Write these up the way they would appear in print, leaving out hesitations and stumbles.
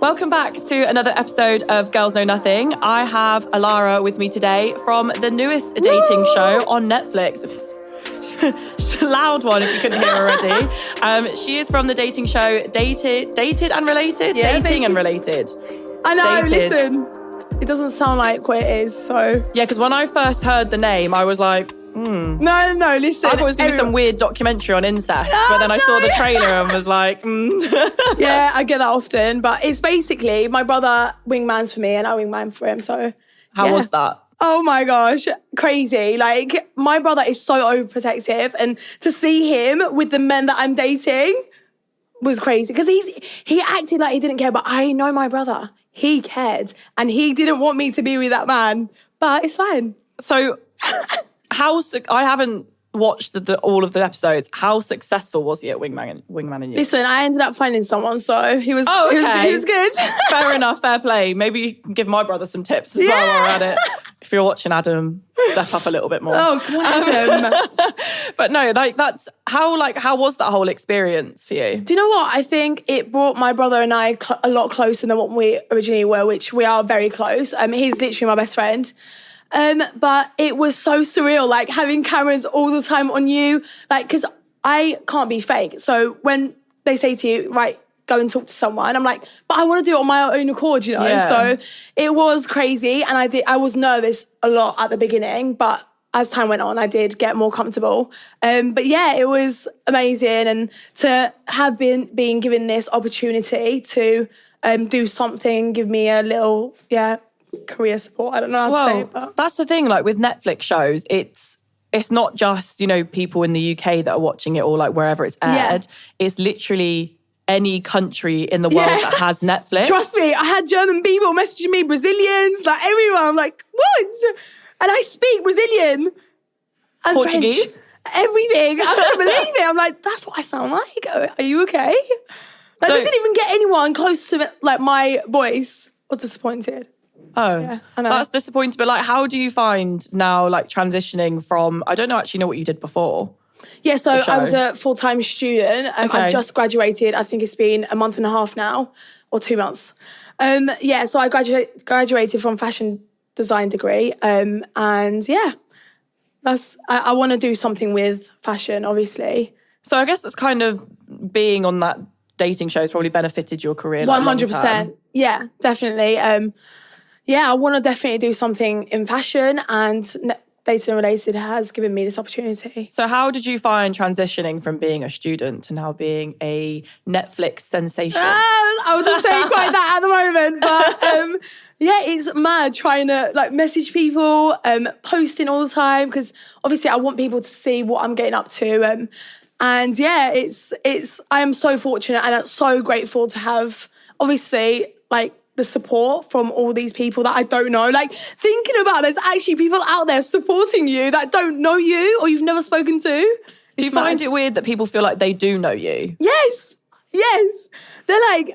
Welcome back to another episode of Girls Know Nothing. I have Alara with me today from the newest dating show on Netflix. Loud one if you couldn't hear already. She is from the dating show Dated and Related? Yeah, Dating and Related. I know, Dated. listen. It doesn't sound like what it is, so... Yeah, because when I first heard the name, I was like, No, listen. I thought it was going to be some weird documentary on incest, but then I saw the trailer and was like, Yeah, I get that often, but it's basically my brother wingmans for me and I wingman for him, so... How was that? Oh my gosh, crazy. Like, my brother is so overprotective, and to see him with the men that I'm dating was crazy. Because he acted like he didn't care, but I know my brother. He cared, and he didn't want me to be with that man, but it's fine. So, I haven't watched all of the episodes. How successful was he at wingman and you? Listen, I ended up finding someone, so he was okay. he was good. Fair enough, fair play. Maybe you can give my brother some tips as well while we're at it. If you're watching Adam, step up a little bit more. Oh, come on, Adam. But no, like that's how was that whole experience for you? Do you know what? I think it brought my brother and I a lot closer than what we originally were, which we are very close. He's literally my best friend. But it was so surreal, like having cameras all the time on you, like, because I can't be fake. So when they say to you, right, go and talk to someone, I'm like, but I want to do it on my own accord, you know? Yeah. So it was crazy. And I was nervous a lot at the beginning, but as time went on, I did get more comfortable. But yeah, it was amazing. And to have been given this opportunity to do something, give me a little, career support. I don't know how to say it, but that's the thing, like with Netflix shows, it's not just, people in the UK that are watching it or like wherever it's aired. Yeah. It's literally any country in the world that has Netflix. Trust me, I had German people messaging me, Brazilians, like everyone. I'm like, what? And I speak Brazilian and Portuguese? French, everything. I can't believe it. I'm like, that's what I sound like. Are you okay? Like, they didn't even get anyone close to like my voice. I was disappointed. Oh, yeah, I know. That's disappointing. But like, how do you find now, like transitioning from, I don't actually know what you did before. Yeah, so I was a full-time student. Okay. I've just graduated. I think it's been a month and a half now, or 2 months. So I graduated from fashion design degree. And yeah, I want to do something with fashion, obviously. So I guess that's kind of being on that dating show has probably benefited your career. 100%. Yeah, definitely. I want to definitely do something in fashion, and Dating and Related has given me this opportunity. So how did you find transitioning from being a student to now being a Netflix sensation? I wouldn't say quite that at the moment, but it's mad trying to like message people, posting all the time, because obviously I want people to see what I'm getting up to. And yeah, I am so fortunate and I'm so grateful to have obviously like the support from all these people that I don't know. Like thinking about there's actually people out there supporting you that don't know you or you've never spoken to. Do you find it weird that people feel like they do know you? Yes. They're like,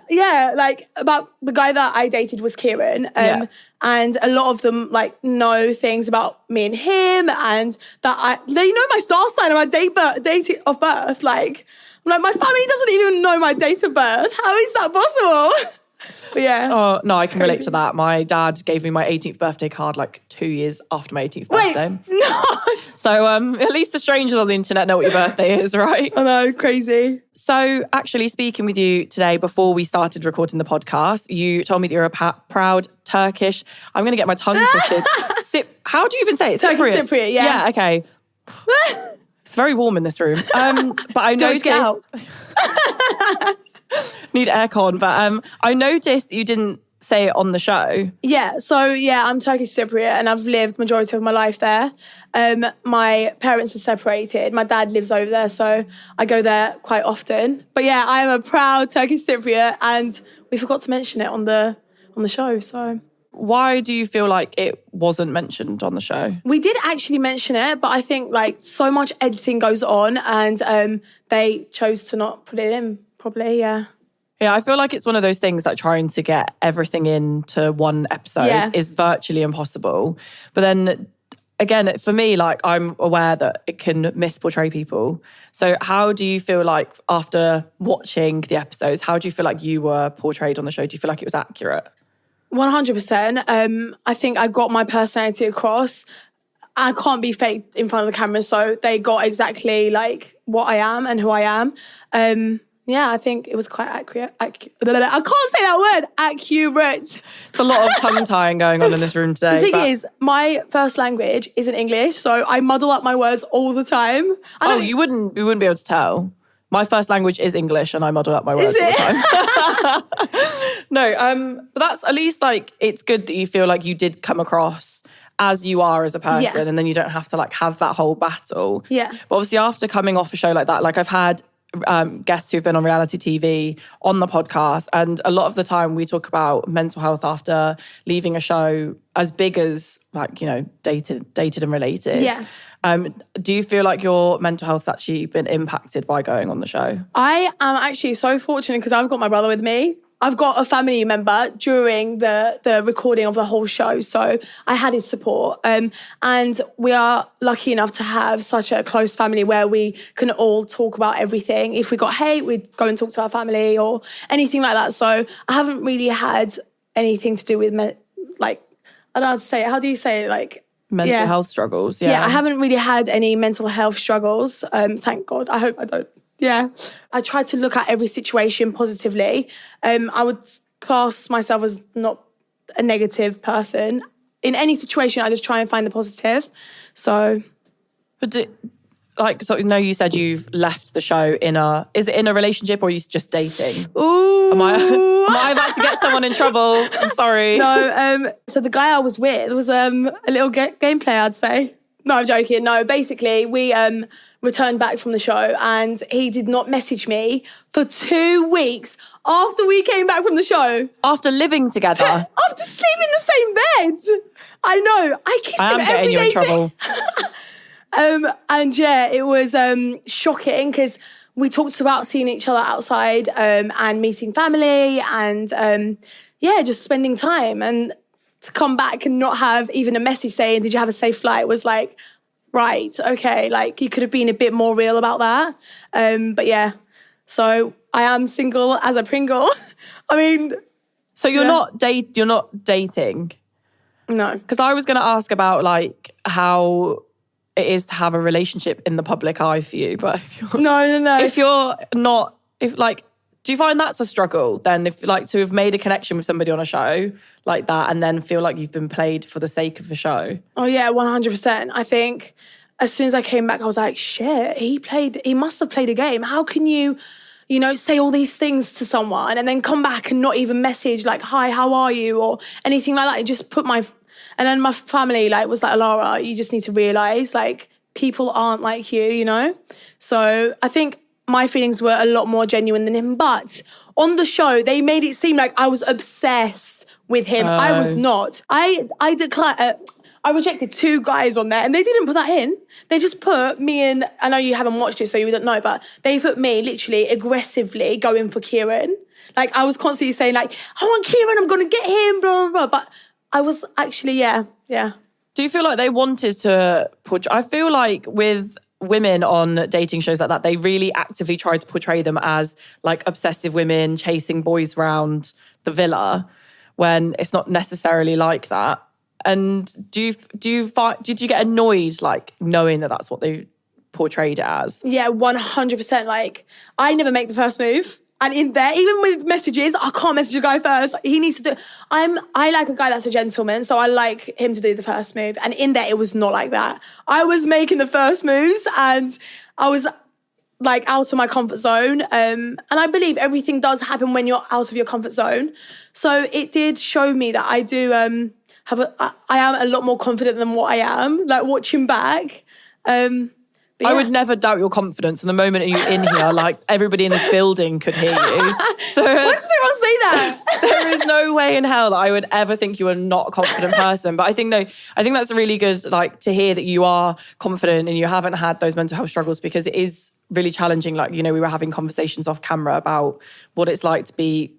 like about the guy that I dated was Kieran. And a lot of them like know things about me and him, and that they know my star sign and my date of birth. Like, I'm like, my family doesn't even know my date of birth. How is that possible? But yeah. Oh, no, I can relate to that. My dad gave me my 18th birthday card like 2 years after my 18th birthday. Wait, no. So at least the strangers on the internet know what your birthday is, right? I know, crazy. So actually speaking with you today, before we started recording the podcast, you told me that you're a proud Turkish, I'm going to get my tongue twisted. How do you even say it? Turkish Cypriot, yeah. Yeah, okay. It's very warm in this room. But I noticed... Need aircon, but I noticed you didn't say it on the show. Yeah, so I'm Turkish Cypriot and I've lived majority of my life there. My parents were separated. My dad lives over there, so I go there quite often. But yeah, I am a proud Turkish Cypriot, and we forgot to mention it on the show. So why do you feel like it wasn't mentioned on the show? We did actually mention it, but I think like so much editing goes on, and they chose to not put it in. Probably, yeah. Yeah, I feel like it's one of those things that trying to get everything into one episode is virtually impossible. But then again, for me, like I'm aware that it can misportray people. So how do you feel like after watching the episodes, how do you feel like you were portrayed on the show? Do you feel like it was accurate? 100%. I think I got my personality across. I can't be fake in front of the camera, so they got exactly like what I am and who I am. Yeah, I think it was quite accurate. I can't say that word. Accurate. It's a lot of tongue tying going on in this room today. The thing is, my first language isn't English, so I muddle up my words all the time. You wouldn't be able to tell. My first language is English, and I muddle up my words all the time. No, but that's at least like it's good that you feel like you did come across as you are as a person, and then you don't have to like have that whole battle. Yeah. But obviously, after coming off a show like that, like I've had guests who've been on reality TV on the podcast, and a lot of the time we talk about mental health after leaving a show as big as like, you know, dated and related. Yeah. Do you feel like your mental health's actually been impacted by going on the show? I am actually so fortunate because I've got my brother with me. I've got a family member during the recording of the whole show. So I had his support. And we are lucky enough to have such a close family where we can all talk about everything. If we got hate, we'd go and talk to our family or anything like that. So I haven't really had anything to do with, like, I don't know how to say it. How do you say it? Like, mental health struggles, Yeah, I haven't really had any mental health struggles. Thank God. I hope I don't. Yeah. I try to look at every situation positively. I would class myself as not a negative person. In any situation, I just try and find the positive. So. But no, you said you've left the show is it in a relationship or are you just dating? Ooh. Am I about to get someone in trouble? I'm sorry. No, so the guy I was with was a little gameplay, I'd say. No, I'm joking. No, basically, we returned back from the show and he did not message me for 2 weeks after we came back from the show. After living together? After sleeping in the same bed. I know. I kissed him every day. I am getting you in trouble. And yeah, it was shocking because we talked about seeing each other outside and meeting family and just spending time. And to come back and not have even a message saying, did you have a safe flight, was like, right, okay, like you could have been a bit more real about that. But yeah, so I am single as a Pringle. I mean... So you're not dating? No. Because I was going to ask about like how it is to have a relationship in the public eye for you, but No. If you're not, do you find that's a struggle then? If like to have made a connection with somebody on a show like that and then feel like you've been played for the sake of the show? Oh yeah, 100%. I think as soon as I came back, I was like, shit, he must have played a game. How can you say all these things to someone and then come back and not even message like, hi, how are you? Or anything like that. It just put and then my family was like, Alara, you just need to realise like people aren't like you, So I think my feelings were a lot more genuine than him. But on the show, they made it seem like I was obsessed with him. I was not. I rejected 2 guys on there and they didn't put that in. They just put me in. I know you haven't watched it, so you don't know, but they put me literally aggressively going for Kieran. Like I was constantly saying like, I want Kieran, I'm going to get him, blah, blah, blah. But I was actually, yeah. Do you feel like they wanted to portray? I feel like with women on dating shows like that, they really actively try to portray them as like obsessive women chasing boys around the villa when it's not necessarily like that. And did you get annoyed like knowing that that's what they portrayed it as? Yeah, 100%. Like I never make the first move. And in there, even with messages, I can't message a guy first. He needs to do... I like a guy that's a gentleman, so I like him to do the first move. And in there, it was not like that. I was making the first moves and I was like out of my comfort zone. And I believe everything does happen when you're out of your comfort zone. So it did show me that I do I am a lot more confident than what I am, like watching back. I would never doubt your confidence. And the moment you're in here, like everybody in this building could hear you. So why does everyone say that? There is no way in hell that I would ever think you are not a confident person. But I think that's really good, like to hear that you are confident and you haven't had those mental health struggles, because it is really challenging. Like, we were having conversations off camera about what it's like to be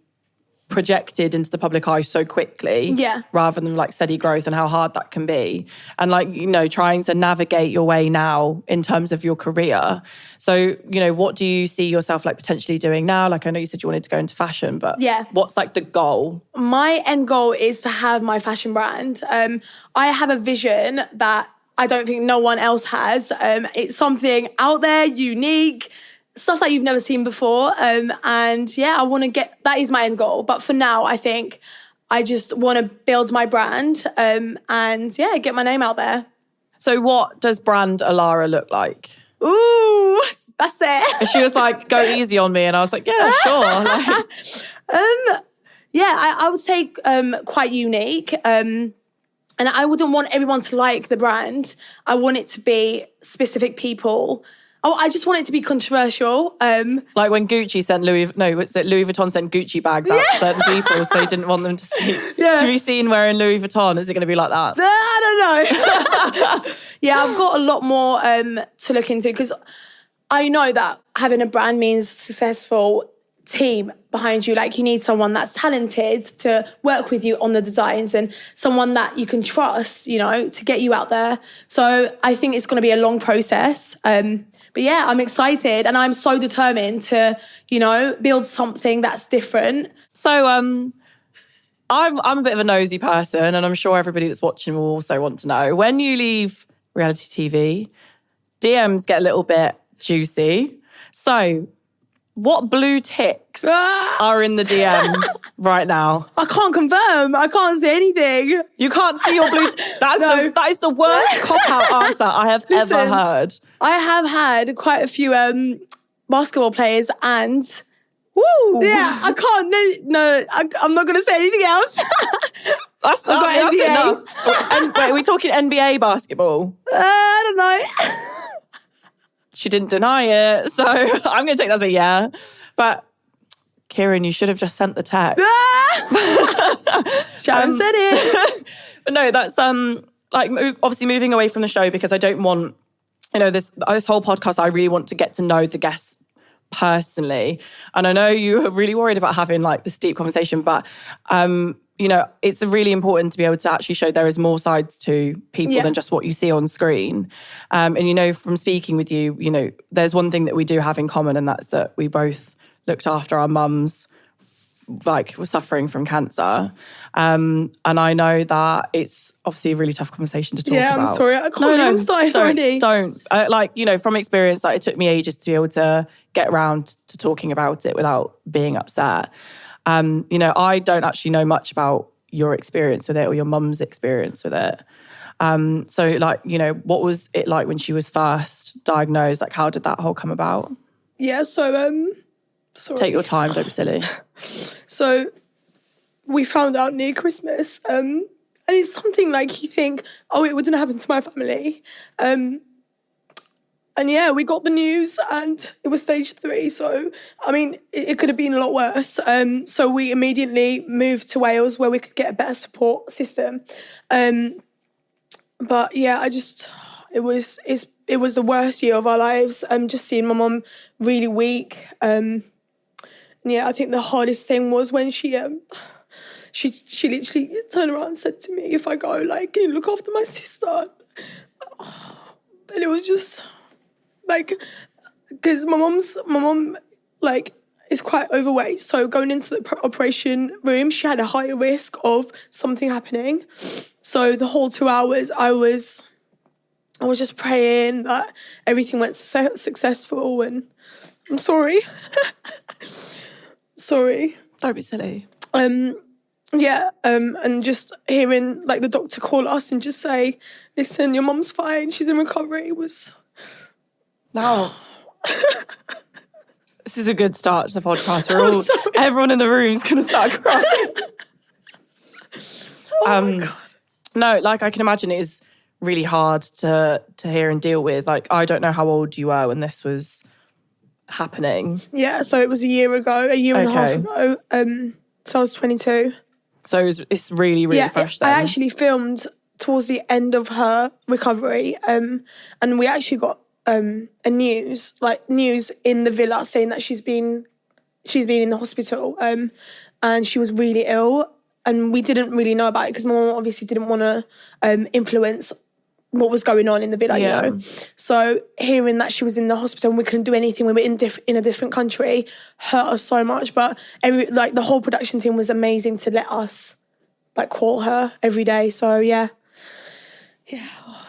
projected into the public eye so quickly, rather than like steady growth and how hard that can be. And like, you know, trying to navigate your way now in terms of your career. So, you know, what do you see yourself like potentially doing now? Like, I know you said you wanted to go into fashion, but what's like the goal? My end goal is to have my fashion brand. I have a vision that I don't think no one else has. It's something out there, unique, stuff that you've never seen before. And yeah, I want to that is my end goal. But for now, I think I just want to build my brand and yeah, get my name out there. So what does brand Alara look like? Ooh, that's it. And she was like, go easy on me. And I was like, yeah, sure. Like, I would say quite unique. And I wouldn't want everyone to like the brand. I want it to be specific people. Oh, I just want it to be controversial. Like when Gucci sent Louis Vuitton sent Gucci bags out to certain people, so they didn't want them to be seen wearing Louis Vuitton. Is it going to be like that? I don't know. Yeah, I've got a lot more to look into because I know that having a brand means successful team behind you. Like you need someone that's talented to work with you on the designs and someone that you can trust, you know, to get you out there. So I think it's going to be a long process. But yeah, I'm excited and I'm so determined to, you know, build something that's different. So I'm a bit of a nosy person and I'm sure everybody that's watching will also want to know. When you leave reality TV, DMs get a little bit juicy. So what blue ticks are in the DMs right now? I can't confirm. I can't say anything. You can't see your blue that is the worst cop-out answer I have ever heard. I have had quite a few basketball players and... Yeah, I can't... I'm not going to say anything else. That's enough. And wait, are we talking NBA basketball? I don't know. She didn't deny it, so I'm going to take that as a yeah. But Kieran, you should have just sent the text. Sharon said it. But no, that's like obviously moving away from the show because I don't want, you know, this whole podcast. I really want to get to know the guests personally, and I know you are really worried about having like this deep conversation, but you know, it's really important to be able to actually show there is more sides to people than just what you see on screen. And, you know, from speaking with you, you know, there's one thing that we do have in common and that's that we both looked after our mums, like were suffering from cancer. And I know that it's obviously a really tough conversation to talk about. Yeah, I'm sorry. I can't even start already. Don't. Like, you know, from experience, like it took me ages to be able to get around to talking about it without being upset. You know, I don't actually know much about your experience with it or your mum's experience with it. So, like, you know, what was it like when she was first diagnosed? Like, how did that whole come about? Yeah, so, sorry. Take your time, don't be silly. So, we found out near Christmas, and it's something like you think, oh, it wouldn't happen to my family. And yeah, we got the news and it was stage 3. So, I mean, it could have been a lot worse. So we immediately moved to Wales where we could get a better support system. But yeah, it was the worst year of our lives. Just seeing my mum really weak. And yeah, I think the hardest thing was when she literally turned around and said to me, if I go, like, can you look after my sister? And it was just... like, because my mum, like, is quite overweight. So going into the operation room, she had a higher risk of something happening. So the whole 2 hours, I was just praying that everything went successful. And I'm sorry. Sorry. Don't be silly. Yeah, and just hearing, like, the doctor call us and just say, listen, your mum's fine, she's in recovery, was... No. This is a good start to the podcast. Everyone in the room is going to start crying. My God. No, like I can imagine it is really hard to hear and deal with. Like, I don't know how old you were when this was happening. Yeah, so it was a year and a half ago. So I was 22. So it's really, really fresh then. I actually filmed towards the end of her recovery. And we actually got... a news in the villa saying that she's she's been in the hospital, and she was really ill, and we didn't really know about it because my mum obviously didn't want to influence what was going on in the villa, you know. So hearing that she was in the hospital and we couldn't do anything, we were in a different country, hurt us so much. But the whole production team was amazing to let us like call her every day. So yeah.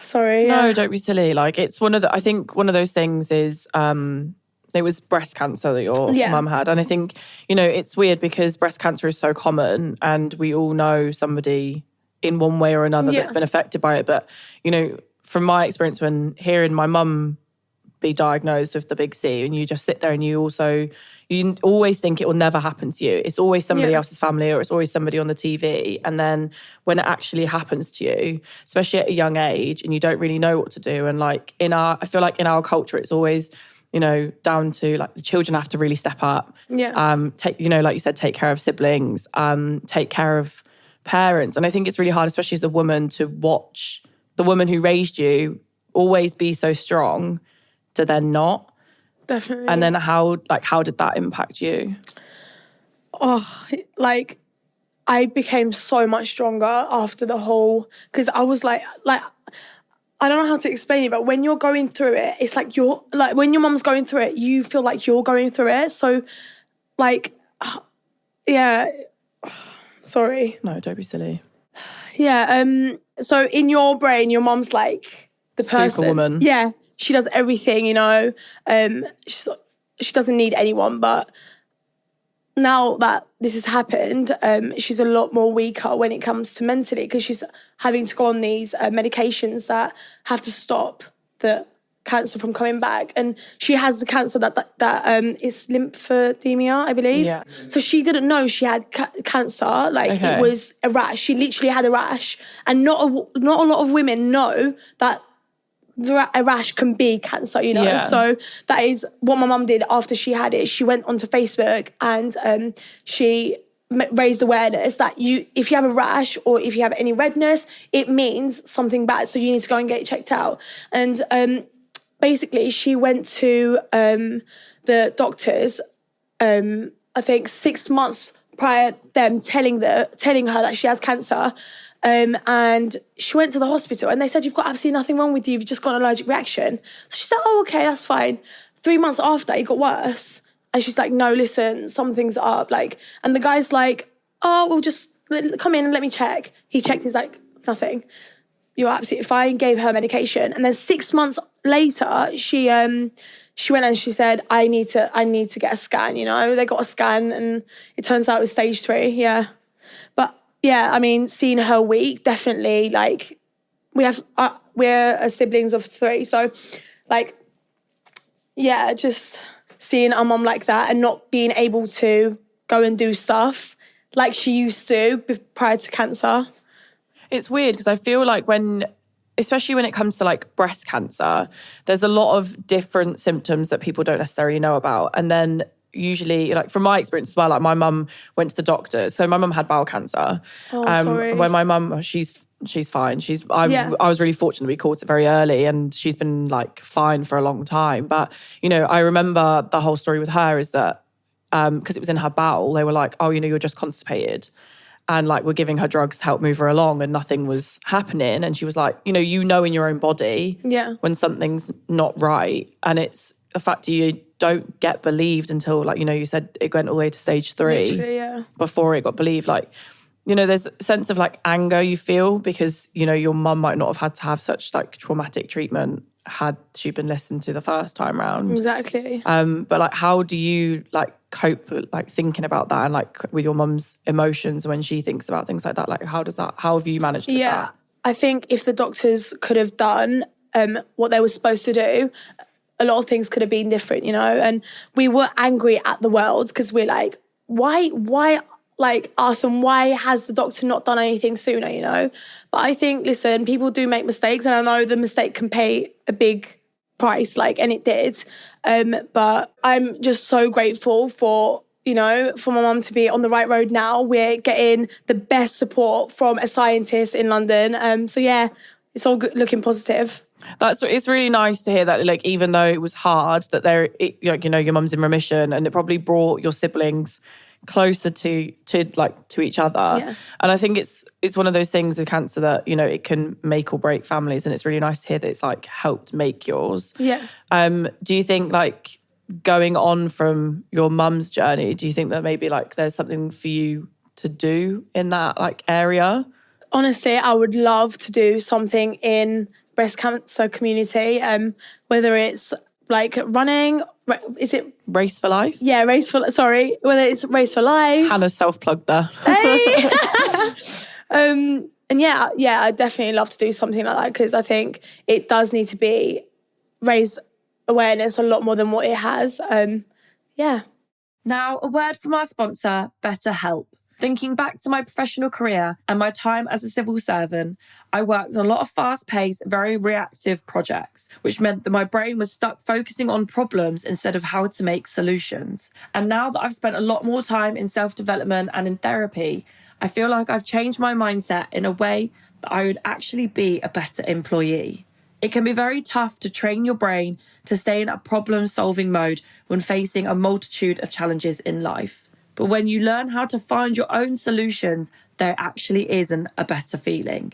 Sorry. No, don't be silly. Like, it's I think one of those things is it was breast cancer that your mum had. And I think, you know, it's weird because breast cancer is so common and we all know somebody in one way or another that's been affected by it. But, you know, from my experience when hearing my mum be diagnosed with the big C, and you just sit there and you always think it will never happen to you. It's always somebody else's family, or it's always somebody on the TV. And then when it actually happens to you, especially at a young age, and you don't really know what to do. And like I feel like in our culture, it's always, you know, down to like the children have to really step up. Take, you know, like you said, take care of siblings, take care of parents. And I think it's really hard, especially as a woman, to watch the woman who raised you always be so strong to then not. Definitely. And then how did that impact you? Oh, like I became so much stronger after the whole, because I was like I don't know how to explain it, but when you're going through it, it's like when your mum's going through it, you feel like you're going through it. So like, sorry. No, don't be silly. Yeah. So in your brain, your mum's like the person. Superwoman. Yeah. She does everything, you know. She doesn't need anyone. But now that this has happened, she's a lot more weaker when it comes to mentally, because she's having to go on these medications that have to stop the cancer from coming back. And she has the cancer that is lymphedema, I believe. Yeah. So she didn't know she had cancer. Like it was a rash. She literally had a rash, and not a lot of women know that a rash can be cancer, you know. Yeah. So that is what my mum did after she had it. She went onto Facebook and she raised awareness that if you have a rash or if you have any redness, it means something bad. So you need to go and get it checked out. And basically, she went to the doctors, I think 6 months prior to them telling her that she has cancer. And she went to the hospital and they said, you've got absolutely nothing wrong with you. You've just got an allergic reaction. So she said, oh, okay, that's fine. 3 months after, it got worse. And she's like, no, listen, something's up. Like, and the guy's like, oh, well, just come in and let me check. He checked, he's like, nothing. You're absolutely fine. Gave her medication. And then 6 months later, she went and she said, I need to get a scan, you know. They got a scan and it turns out it was stage 3, yeah. But yeah, I mean, seeing her weak, definitely, like, we're siblings of 3. So, like, yeah, just seeing our mum like that and not being able to go and do stuff like she used to prior to cancer. It's weird because I feel like especially when it comes to like breast cancer, there's a lot of different symptoms that people don't necessarily know about. And then usually, like from my experience as well, like my mum went to the doctor. So my mum had bowel cancer. Oh, sorry. When my mum, she's fine. I was really fortunate we caught it very early and she's been like fine for a long time. But, you know, I remember the whole story with her is that because it was in her bowel, they were like, oh, you know, you're just constipated. And like we're giving her drugs to help move her along and nothing was happening. And she was like, you know in your own body when something's not right. And it's a fact that you don't get believed until, like, you know, you said it went all the way to stage 3. Literally, before it got believed. Like, you know, there's a sense of like anger you feel because, you know, your mum might not have had to have such like traumatic treatment had she been listened to the first time round. Exactly. But like, how do you like cope with like thinking about that and like with your mum's emotions when she thinks about things like that? Like, how have you managed with that? I think if the doctors could have done what they were supposed to do, a lot of things could have been different, you know? And we were angry at the world because we're like, why like us, and why has the doctor not done anything sooner, you know? But I think, listen, people do make mistakes, and I know the mistake can pay a big price, like, and it did. But I'm just so grateful for my mum to be on the right road now. We're getting the best support from a scientist in London. So yeah, it's all good, looking positive. It's really nice to hear that, like, even though it was hard, that your mum's in remission, and it probably brought your siblings closer to each other. Yeah. And I think it's one of those things with cancer that, it can make or break families, and it's really nice to hear that it's like helped make yours. Yeah. Do you think, like, going on from your mum's journey, do you think that maybe like there's something for you to do in that like area? Honestly, I would love to do something in breast cancer community, whether it's like running, is it Race for Life? Yeah, whether it's Race for Life. Hannah's self-plugged there. Hey! And yeah, I'd definitely love to do something like that, because I think it does need to be raise awareness a lot more than what it has. Yeah. Now, a word from our sponsor, BetterHelp. Thinking back to my professional career and my time as a civil servant, I worked on a lot of fast-paced, very reactive projects, which meant that my brain was stuck focusing on problems instead of how to make solutions. And now that I've spent a lot more time in self-development and in therapy, I feel like I've changed my mindset in a way that I would actually be a better employee. It can be very tough to train your brain to stay in a problem-solving mode when facing a multitude of challenges in life. But when you learn how to find your own solutions, there actually isn't a better feeling.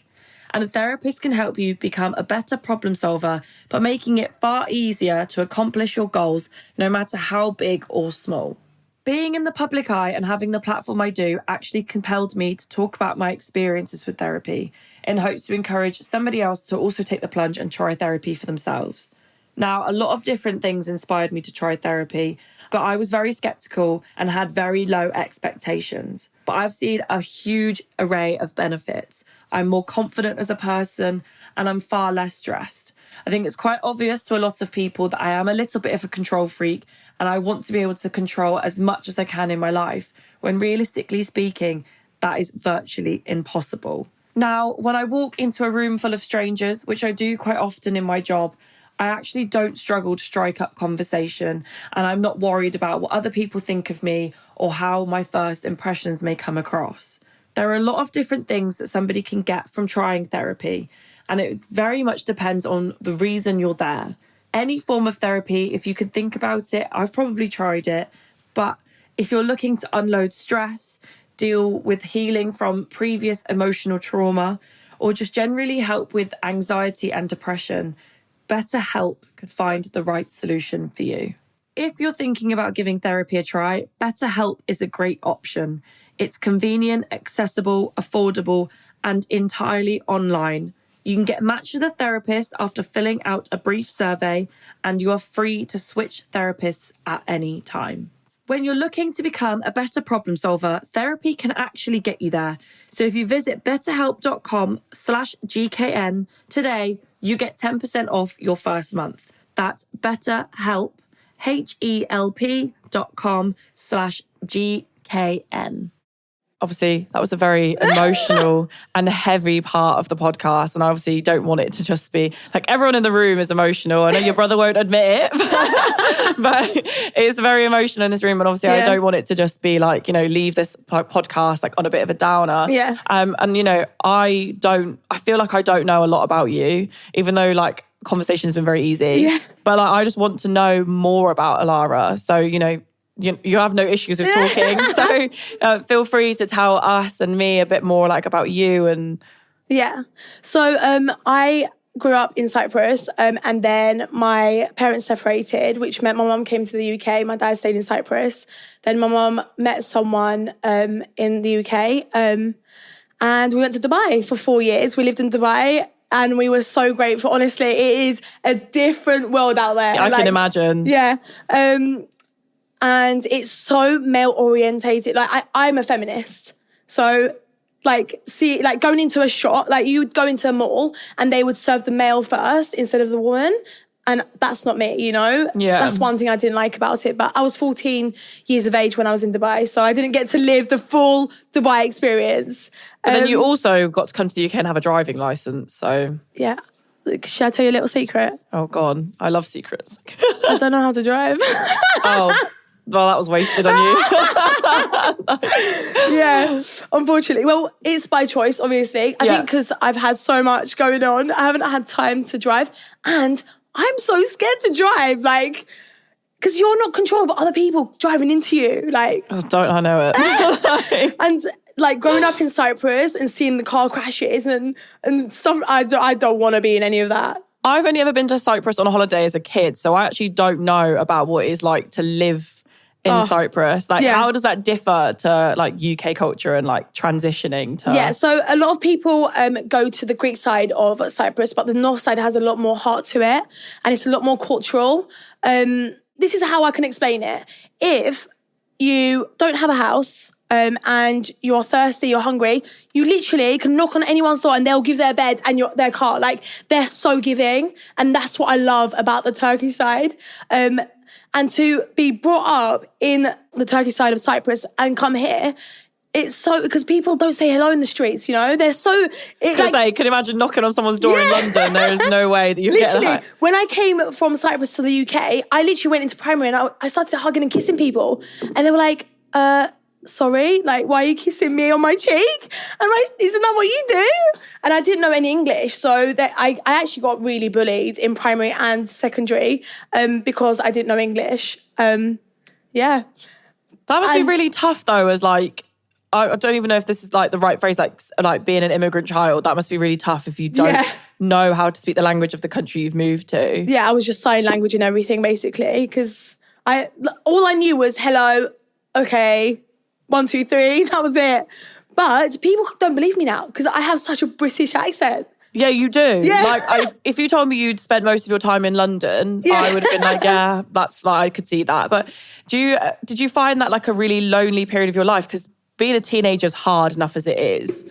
And a therapist can help you become a better problem solver by making it far easier to accomplish your goals, no matter how big or small. Being in the public eye and having the platform I do actually compelled me to talk about my experiences with therapy in hopes to encourage somebody else to also take the plunge and try therapy for themselves. Now, a lot of different things inspired me to try therapy, but I was very skeptical and had very low expectations. But I've seen a huge array of benefits. I'm more confident as a person and I'm far less stressed. I think it's quite obvious to a lot of people that I am a little bit of a control freak and I want to be able to control as much as I can in my life, when realistically speaking, that is virtually impossible. Now, when I walk into a room full of strangers, which I do quite often in my job, I actually don't struggle to strike up conversation, and I'm not worried about what other people think of me or how my first impressions may come across. There are a lot of different things that somebody can get from trying therapy, and it very much depends on the reason you're there. Any form of therapy, if you can think about it, I've probably tried it, but if you're looking to unload stress, deal with healing from previous emotional trauma, or just generally help with anxiety and depression, BetterHelp could find the right solution for you. If you're thinking about giving therapy a try, BetterHelp is a great option. It's convenient, accessible, affordable, and entirely online. You can get matched with a therapist after filling out a brief survey, and you are free to switch therapists at any time. When you're looking to become a better problem solver, therapy can actually get you there. So if you visit betterhelp.com/GKN today, you get 10% off your first month. That's BetterHelp, HELP.com/GKN. Obviously, that was a very emotional and heavy part of the podcast. And I obviously don't want it to just be like everyone in the room is emotional. I know your brother won't admit it, but it's very emotional in this room. And obviously, I don't want it to just be like, leave this podcast like on a bit of a downer. Yeah. And, I feel like I don't know a lot about you, even though like conversation has been very easy. Yeah. But like, I just want to know more about Alara. So, you have no issues with talking. So feel free to tell us and me a bit more like about you. And yeah. So I grew up in Cyprus, and then my parents separated, which meant my mum came to the UK. My dad stayed in Cyprus. Then my mum met someone in the UK, and we went to Dubai for 4 years. We lived in Dubai. And we were so grateful. Honestly, it is a different world out there. I can imagine. Yeah. And it's so male orientated. Like I'm a feminist. So going into a shop, like you would go into a mall and they would serve the male first instead of the woman. And that's not me, Yeah. That's one thing I didn't like about it. But I was 14 years of age when I was in Dubai. So I didn't get to live the full Dubai experience. But then you also got to come to the UK and have a driving license. So yeah. Should I tell you a little secret? Oh, God. I love secrets. I don't know how to drive. Oh, well, that was wasted on you. Yeah, unfortunately. Well, it's by choice, obviously. I think because I've had so much going on, I haven't had time to drive. And I'm so scared to drive, like, because you're not in control of other people driving into you. Like, oh, don't I know it? And like growing up in Cyprus and seeing the car crashes and stuff, I don't want to be in any of that. I've only ever been to Cyprus on a holiday as a kid, so I actually don't know about what it's like to live in Cyprus. Like, how does that differ to like UK culture and like transitioning to... Yeah, so a lot of people go to the Greek side of Cyprus, but the north side has a lot more heart to it and it's a lot more cultural. This is how I can explain it. If you don't have a house and you're thirsty, you're hungry, you literally can knock on anyone's door and they'll give their bed and their car. Like, they're so giving. And that's what I love about the Turkish side. And to be brought up in the Turkish side of Cyprus and come here, it's so, because people don't say hello in the streets, you know? They're so... Can you imagine knocking on someone's door in London? There is no way that you get that. When I came from Cyprus to the UK, I literally went into primary and I started hugging and kissing people. And they were like, sorry, like, why are you kissing me on my cheek? I'm like, isn't that what you do? And I didn't know any English. So I actually got really bullied in primary and secondary because I didn't know English. Yeah. That must be really tough though, as like... I don't even know if this is like the right phrase, like being an immigrant child. That must be really tough if you don't know how to speak the language of the country you've moved to. Yeah, I was just sign language and everything basically because all I knew was hello, okay, 1, 2, 3, that was it. But people don't believe me now because I have such a British accent. Yeah, you do. Yeah. Like, if you told me you'd spent most of your time in London, I would have been like, yeah, that's like, I could see that. But did you find that like a really lonely period of your life? Because being a teenager is hard enough as it is.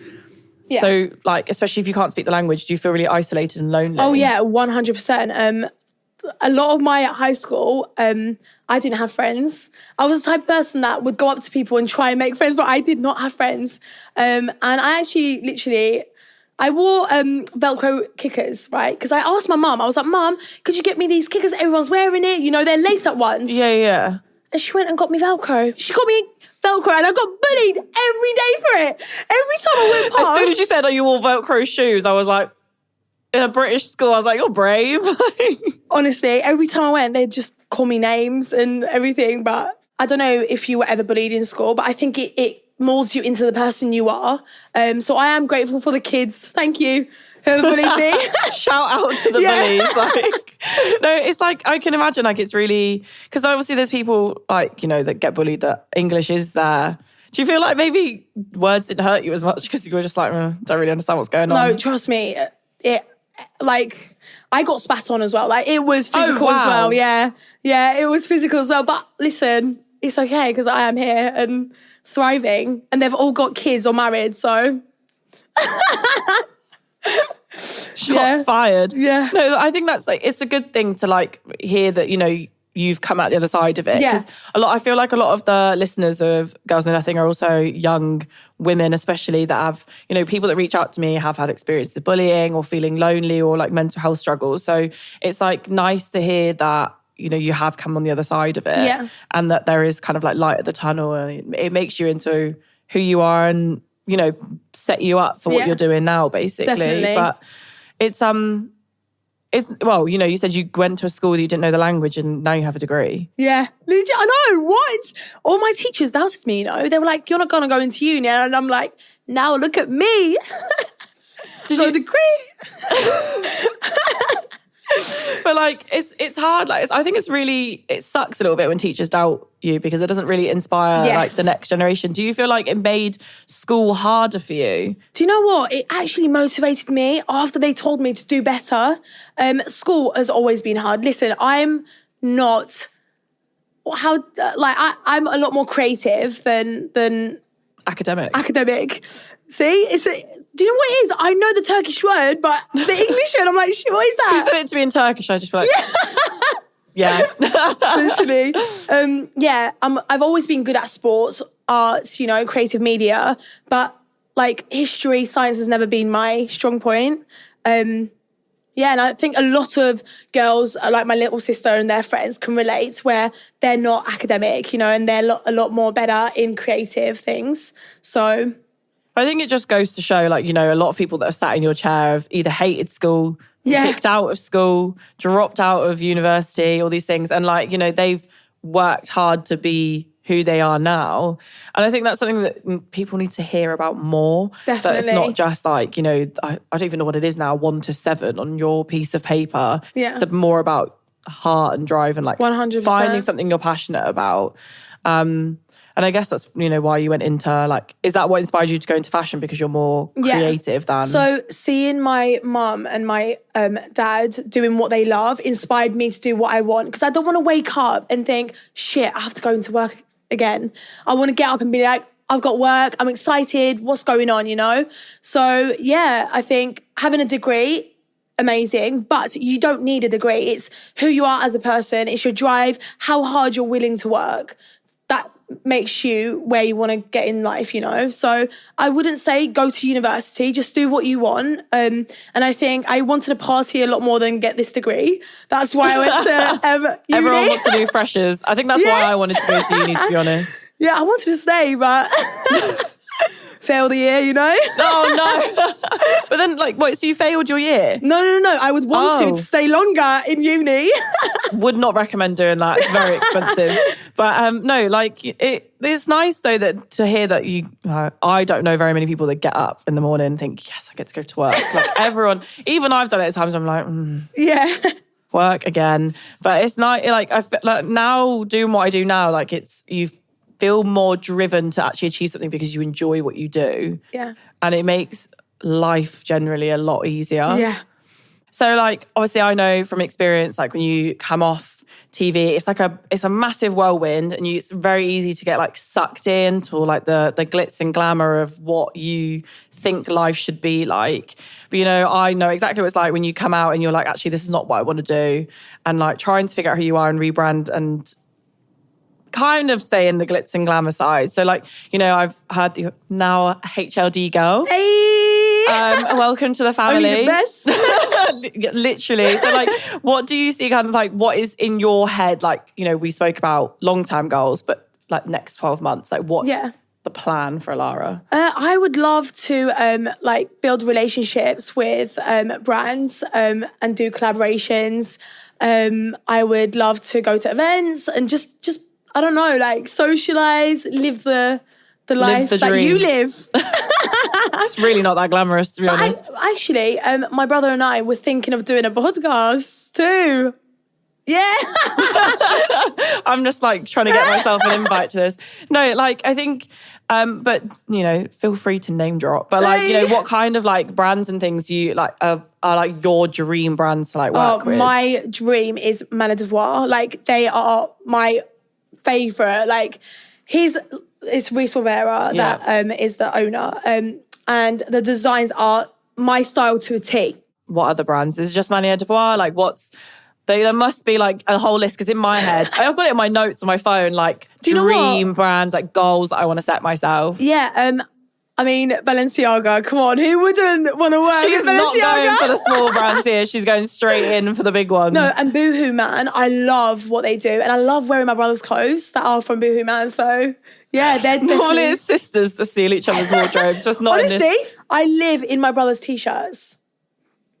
Yeah. So, like, especially if you can't speak the language, do you feel really isolated and lonely? Oh, yeah, 100%. A lot of my high school, I didn't have friends. I was the type of person that would go up to people and try and make friends, but I did not have friends. And I actually literally... I wore Velcro kickers, right? Because I asked my mum, I was like, Mum, could you get me these kickers? Everyone's wearing it. You know, they're lace-up ones. Yeah. And she went and got me Velcro. She got me Velcro and I got bullied every day for it. Every time I went past. As soon as you said, you wore Velcro shoes, I was like, in a British school, I was like, you're brave. Honestly, every time I went, they'd just call me names and everything. But I don't know if you were ever bullied in school, but I think it molds you into the person you are. So I am grateful for the kids. Thank you. Whoever bullied me. Shout out to the bullies. Like, no, it's like, I can imagine like it's really, because obviously there's people like, you know, that get bullied that English is there. Do you feel like maybe words didn't hurt you as much because you were just like, don't really understand what's going on? No, trust me. Like, I got spat on as well. Like, it was physical as well. Yeah, it was physical as well. But listen, it's okay because I am here and thriving and they've all got kids or married, so... Shots fired. Yeah. No, I think that's like, it's a good thing to like hear that, you know, you've come out the other side of it. Yeah. I feel like a lot of the listeners of Girls Know Nothing are also young women, especially that have, you know, people that reach out to me have had experiences of bullying or feeling lonely or like mental health struggles. So it's like nice to hear that, you know, you have come on the other side of it. Yeah. And that there is kind of like light at the tunnel and it makes you into who you are and, you know, set you up for what you're doing now, basically. Definitely. But it's well, you know, you said you went to a school that you didn't know the language and now you have a degree. Yeah. Legit, I know, what? All my teachers doubted me, you know. They were like, you're not going to go into uni. And I'm like, now look at me. Did you degree? But like, it's hard. Like, I think it sucks a little bit when teachers doubt you because it doesn't really inspire like the next generation. Do you feel like it made school harder for you? Do you know what? It actually motivated me after they told me to do better. School has always been hard. Listen, I'm not I'm a lot more creative than academic. See, do you know what it is? I know the Turkish word, but the English word, I'm like, what is that? If you said it to me in Turkish, I'd just be like, yeah. Literally. I've always been good at sports, arts, you know, creative media, but like history, science has never been my strong point. Yeah, and I think a lot of girls, like my little sister and their friends, can relate where they're not academic, you know, and they're a lot more better in creative things. So I think it just goes to show, like, you know, a lot of people that have sat in your chair have either hated school, kicked out of school, dropped out of university, all these things. And like, you know, they've worked hard to be who they are now. And I think that's something that people need to hear about more. Definitely. That it's not just like, you know, I don't even know what it is now, 1 to 7 on your piece of paper. Yeah. It's more about heart and drive and like 100%. finding something you're passionate about. And I guess that's, you know, why you went into like, is that what inspired you to go into fashion? Because you're more creative than... So seeing my mum and my dad doing what they love inspired me to do what I want. Because I don't want to wake up and think, shit, I have to go into work again. I want to get up and be like, I've got work, I'm excited, what's going on, you know? So yeah, I think having a degree, amazing, but you don't need a degree. It's who you are as a person, it's your drive, how hard you're willing to work. That makes you where you want to get in life, you know? So I wouldn't say go to university, just do what you want. And I think I wanted to party a lot more than get this degree. That's why I went to uni. Everyone wants to do freshers. I think that's why I wanted to go to uni, to be honest. Yeah, I wanted to stay, but failed the year, you know? Oh, no. But then, like, wait, so you failed your year? No. I would want to stay longer in uni. Would not recommend doing that. It's very expensive. But no, like, it's nice, though, that to hear that you... I don't know very many people that get up in the morning and think, yes, I get to go to work. Like, everyone... Even I've done it at times, I'm like, yeah. Work again. But it's not... Like, I feel like now, doing what I do now, like, you feel more driven to actually achieve something because you enjoy what you do. Yeah. And it makes life generally a lot easier. Yeah. So like, obviously I know from experience, like when you come off TV, it's a massive whirlwind and it's very easy to get like sucked into like the glitz and glamour of what you think life should be like. But you know, I know exactly what it's like when you come out and you're like, actually, this is not what I want to do. And like trying to figure out who you are and rebrand and kind of stay in the glitz and glamour side. So like, you know, I've heard you're now a HLD girl. Hey! Welcome to the family. Only the best. Literally. So like, what do you see kind of like, what is in your head? Like, you know, we spoke about long-term goals, but like next 12 months, like what's the plan for Alara? I would love to like build relationships with brands and do collaborations. I would love to go to events and just I don't know, like socialize, live the life the that dream. you live. It's really not that glamorous, to be honest. Actually, my brother and I were thinking of doing a podcast too. Yeah. I'm just like trying to get myself an invite to this. No, like I think, but you know, feel free to name drop. But like, you know, what kind of like brands and things you like are like your dream brands to like work with? My dream is Manor Devoir. Like they are my favourite. Like it's Reese Rivera that is the owner. And the designs are my style to a T. What other brands? Is it just Manor Devoir? Like there must be like a whole list because in my head, I've got it in my notes on my phone, like dream brands, like goals that I want to set myself. Yeah, I mean, Balenciaga, come on, who wouldn't want to work She's with Balenciaga? not going for the small brands here. She's going straight in for the big ones. No, and Boohoo Man, I love what they do. And I love wearing my brother's clothes that are from Boohoo Man. So, yeah, they're definitely... Normally it's sisters that steal each other's wardrobes, just not Honestly, in this. I live in my brother's T-shirts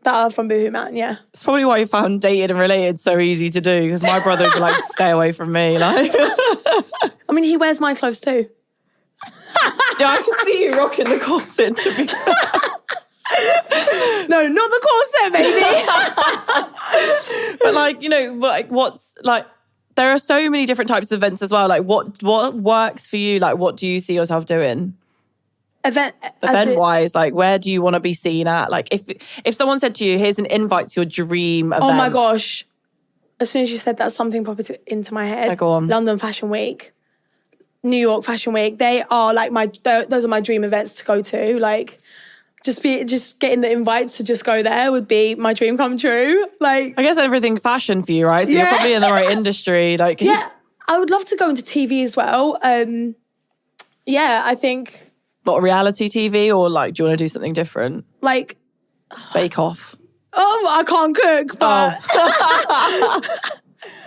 that are from Boohoo Man, yeah. It's probably why you found dated and related so easy to do, because my brother would like stay away from me. Like, I mean, he wears my clothes too. Yeah, I can see you rocking the corset to be No, not the corset, baby. But like, you know, like what's like, there are so many different types of events as well. Like what works for you? Like what do you see yourself doing? Event-wise, like where do you want to be seen at? Like if someone said to you, here's an invite to your dream event. Oh my gosh. As soon as you said that, something popped into my head. Go on. London Fashion Week. New York Fashion Week, they are like those are my dream events to go to. Like, just getting the invites to just go there would be my dream come true. Like, I guess everything fashion for you, right? So you're probably in the right industry. Like, yeah, I would love to go into TV as well. Yeah, I think. What, reality TV or like, do you want to do something different? Like Bake Off. Oh, I can't cook, but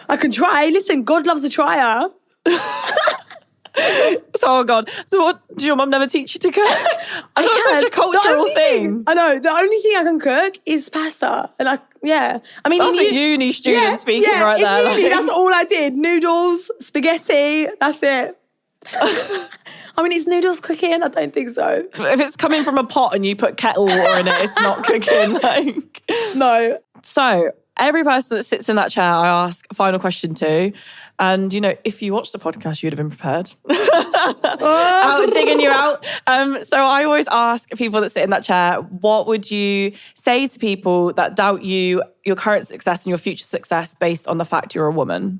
I can try. Listen, God loves a trier. Oh God. So what, did your mum never teach you to cook? I know it's such a cultural thing. I know. The only thing I can cook is pasta. And I mean, that's a uni student speaking right there. Uni, that's all I did. Noodles, spaghetti, that's it. I mean, is noodles cooking? I don't think so. If it's coming from a pot and you put kettle water in it, it's not cooking. No. So every person that sits in that chair, I ask a final question to. And, if you watched the podcast, you'd have been prepared. Out digging you out. So I always ask people that sit in that chair, what would you say to people that doubt your current success and your future success based on the fact you're a woman?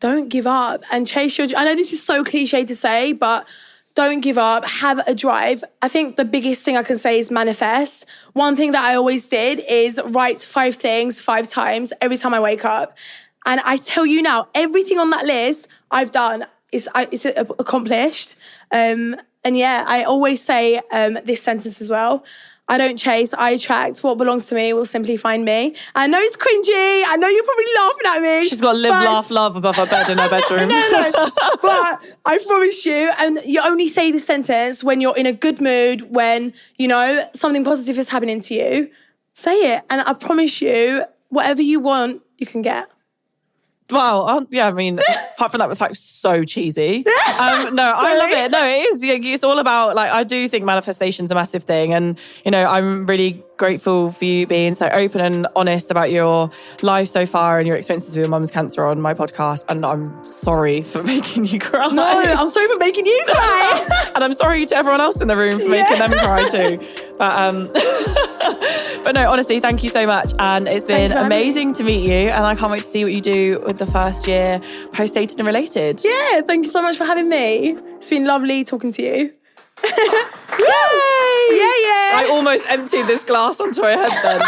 Don't give up and chase your... I know this is so cliche to say, but don't give up. Have a drive. I think the biggest thing I can say is manifest. One thing that I always did is write 5 things 5 times every time I wake up. And I tell you now, everything on that list I've done is accomplished. And I always say this sentence as well. I don't chase, I attract. What belongs to me will simply find me. I know it's cringy. I know you're probably laughing at me. She's got live, laugh, love above her bed in her bedroom. No. But I promise you, and you only say this sentence when you're in a good mood, when, something positive is happening to you. Say it. And I promise you, whatever you want, you can get. Wow. Yeah, I mean, apart from that was so cheesy. No, I love it. No, it is. It's all about, I do think manifestation's a massive thing. And, I'm really grateful for you being so open and honest about your life so far and your experiences with your mum's cancer on my podcast. And I'm sorry for making you cry. No, I'm sorry for making you cry. And I'm sorry to everyone else in the room for making them cry too. But no, honestly, thank you so much. And it's been amazing to meet you. And I can't wait to see what you do with the first year post-dated and related. Yeah, thank you so much for having me. It's been lovely talking to you. Yay! Yeah. I almost emptied this glass onto her head then.